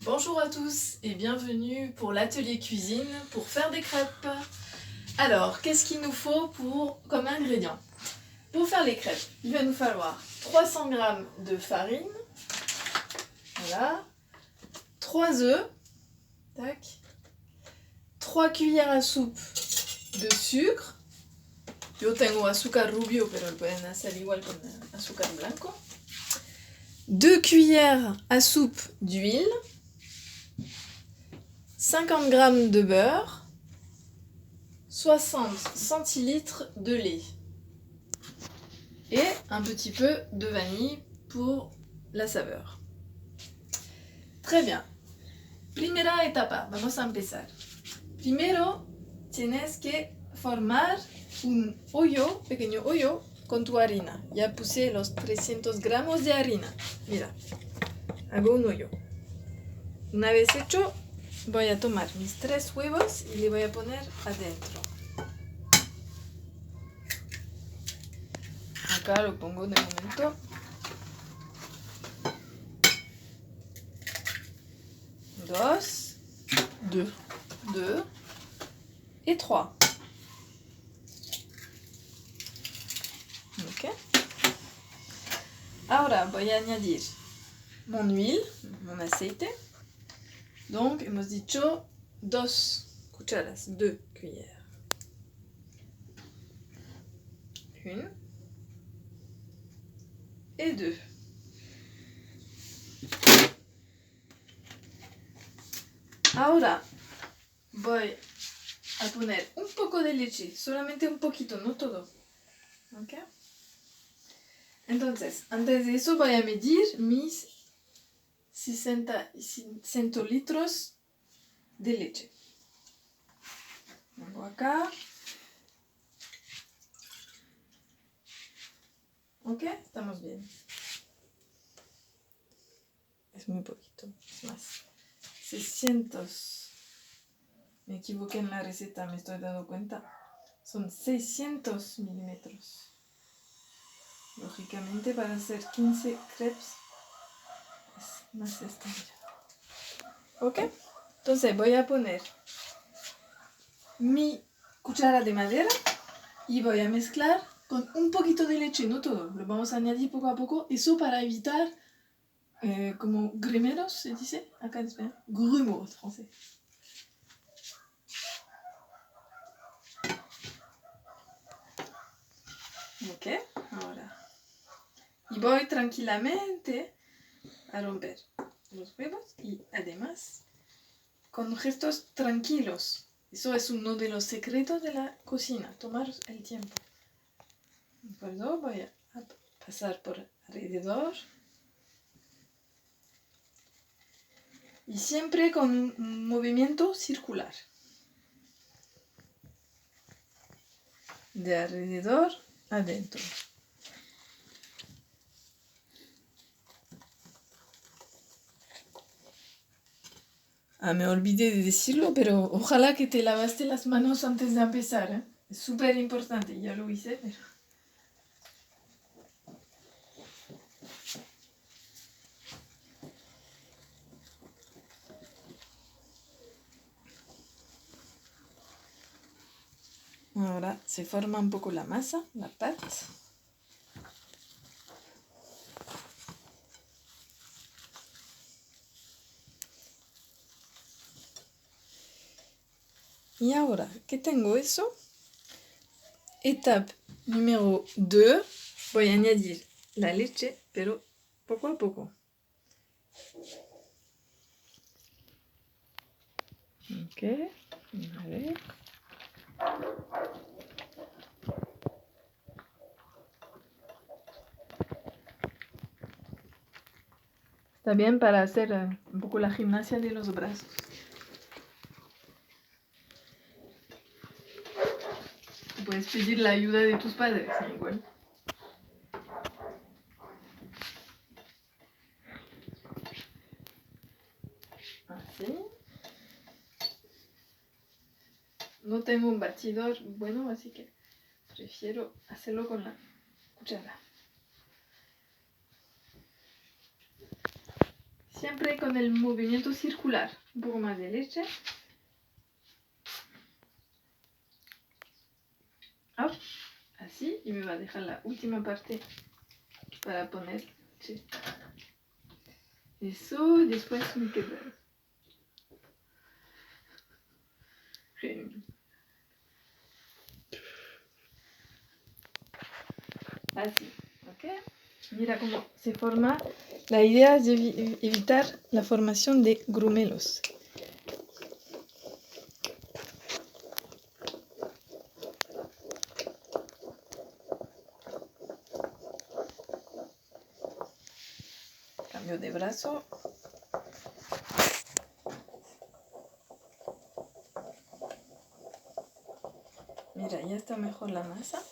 Bonjour à tous et bienvenue pour l'atelier cuisine pour faire des crêpes. Alors, qu'est-ce qu'il nous faut comme ingrédients? Pour faire les crêpes, il va nous falloir 300 g de farine, voilà, 3 œufs, tac, 3 cuillères à soupe de sucre. Yo tengo azúcar rubio, pero pueden hacer igual con azúcar blanco. 2 cuillères à soupe d'huile, 50 g de beurre, 60 centilitres de lait et un petit peu de vanille pour la saveur. Très bien. Primera etapa, vamos a empezar. Primero tienes que formar un hoyo, pequeño hoyo, con tu harina. Ya puse los 300 gramos de harina. Mira, hago un hoyo. Una vez hecho, voy a tomar mis 3 huevos y le voy a poner adentro. Acá lo pongo de momento. 2 et 3. Ok. Ahora voy a añadir mon huile, mon aceite. Donc, hemos dicho 2 cucharas, 2 cuillères. 1 et 2. Ahora voy a poner un poco de leche, solamente un poquito, no todo. ¿Ok? Entonces, antes de eso voy a medir mis 60 centilitros de leche. Pongo acá. ¿Ok? Estamos bien. Es muy poquito, es más. 600. Me equivoqué en la receta, me estoy dando cuenta. Son 600 milímetros. Lógicamente, para hacer 15 crepes es más estándar. ¿Ok? Entonces voy a poner mi cuchara de madera y voy a mezclar con un poquito de leche, no todo. Lo vamos a añadir poco a poco. Eso para evitar como grumeros, se dice acá en español. Grumeaux, en francés. Ok, ahora. Y voy tranquilamente a romper los huevos y además con gestos tranquilos. Eso es uno de los secretos de la cocina, tomar el tiempo. ¿De acuerdo? Voy a pasar por alrededor. Y siempre con un movimiento circular. De alrededor adentro. Me olvidé de decirlo, pero ojalá que te lavaste las manos antes de empezar, ¿eh? Es súper importante, ya lo hice, pero... Ahora se forma un poco la masa, la pâte. Y ahora que tengo eso, etapa número 2, voy a añadir la leche, pero poco a poco. Ok, a ver. Está bien para hacer un poco la gimnasia de los brazos. Puedes pedir la ayuda de tus padres, igual. Así. No tengo un batidor bueno, así que prefiero hacerlo con la cuchara. siempre con el movimiento circular. Un poco más de leche. Hop, así, y me va a dejar la última parte para poner leche. Eso, después me queda. Así, ¿ok? Mira cómo se forma. La idea es evitar la formación de grumelos. Cambio de brazo. Mira, ya está mejor la masa.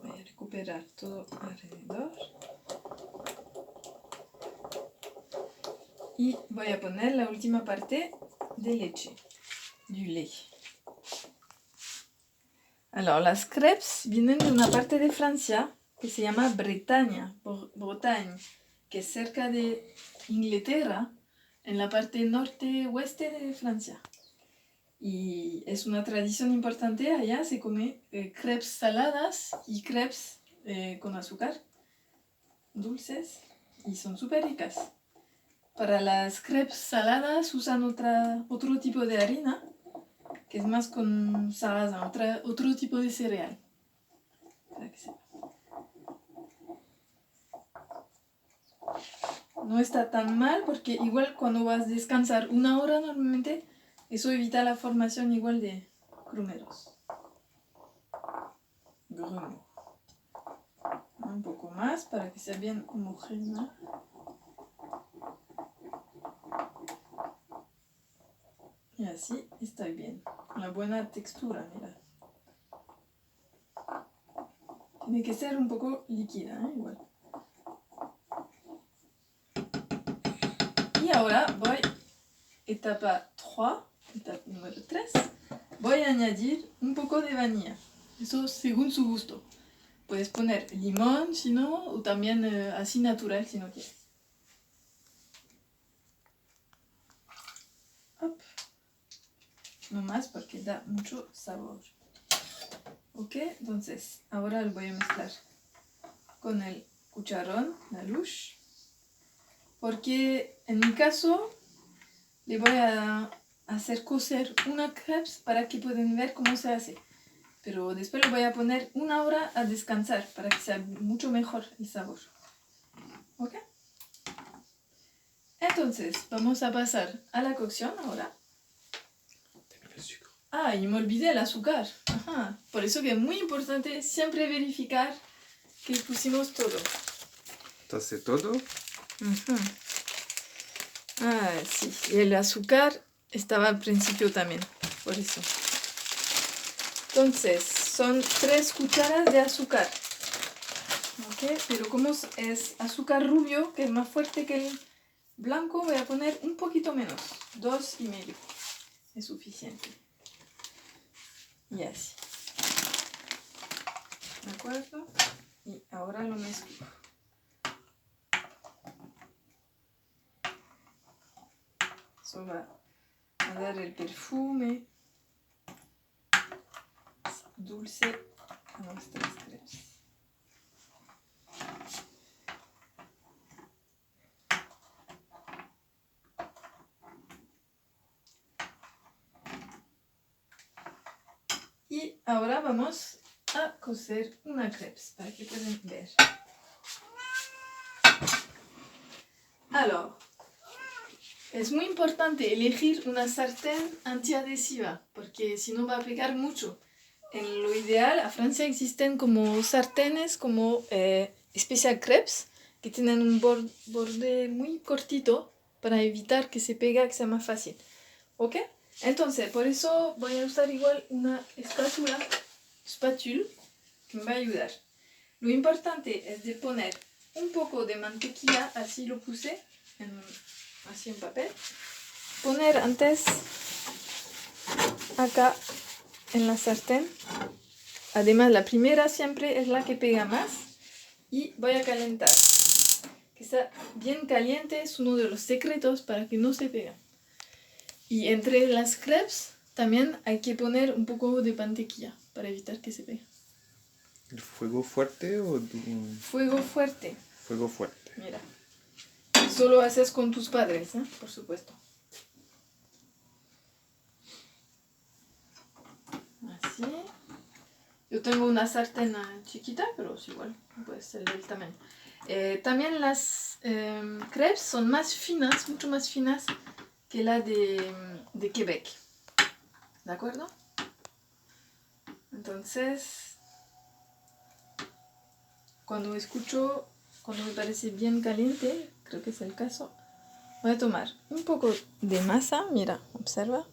Voy a recuperar todo alrededor. Y voy a poner la última parte de leche, du lait. Alors, las crepes vienen de una parte de Francia que se llama Bretaña, Bretagne, que es cerca de Inglaterra, en la parte norte-oeste de Francia. Y es una tradición importante, allá se come crepes saladas y crepes con azúcar, dulces, y son súper ricas. Para las crepes saladas usan otro tipo de harina, que es más con sarrasin, otro tipo de cereal. Para que sepa. No está tan mal porque igual cuando vas a descansar 1 hora normalmente, eso evita la formación igual de grumelos. Un poco más para que sea bien homogéneo. Y así está bien. Una buena textura, mira. Tiene que ser un poco líquida, igual. Y ahora voy, etapa 3, voy a añadir un poco de vainilla. Eso según su gusto. Puedes poner limón si no, o también así natural si no quieres. Hop. No más porque da mucho sabor. Ok, entonces ahora lo voy a mezclar con el cucharón, la louche. Porque en mi caso le voy a hacer cocer una crepes para que puedan ver cómo se hace. Pero después le voy a poner 1 hora a descansar para que sea mucho mejor el sabor. ¿Ok? Entonces, vamos a pasar a la cocción ahora. Ah, y me olvidé el azúcar. Ajá. Por eso que es muy importante siempre verificar que pusimos todo. ¿Entonces todo? Uh-huh. Ah, sí. Y el azúcar estaba al principio también. Por eso. Entonces, son 3 cucharas de azúcar. ¿Ok? Pero como es azúcar rubio, que es más fuerte que el blanco, voy a poner un poquito menos. 2,5. Es suficiente. Y así. ¿De acuerdo? Y ahora lo mezclo. Eso va a dar el perfume dulce a nuestras crepes. Y ahora vamos a cocer una crepes para que puedan ver. Alors, es muy importante elegir una sartén antiadhesiva porque si no va a pegar mucho. En lo ideal, a Francia existen como sartenes como Special Crepes que tienen un borde muy cortito para evitar que se pegue, que sea más fácil. ¿Ok? Entonces, por eso voy a usar igual una espátula que me va a ayudar. Lo importante es de poner un poco de mantequilla, así lo puse así en papel. poner antes acá en la sartén. Además, la primera siempre es la que pega más. Y voy a calentar. Que está bien caliente es uno de los secretos para que no se pegue. Y entre las crepes también hay que poner un poco de mantequilla para evitar que se pegue. ¿El fuego fuerte o Fuego fuerte. fuego fuerte? Mira. Eso lo haces con tus padres, ¿eh? Por supuesto. Así. Yo tengo una sartén chiquita, pero es igual, puede ser del tamaño. También las crepes son más finas, mucho más finas que la de Quebec. ¿De acuerdo? Entonces, cuando me parece bien caliente, creo que es el caso, voy a tomar un poco de masa, mira, observa.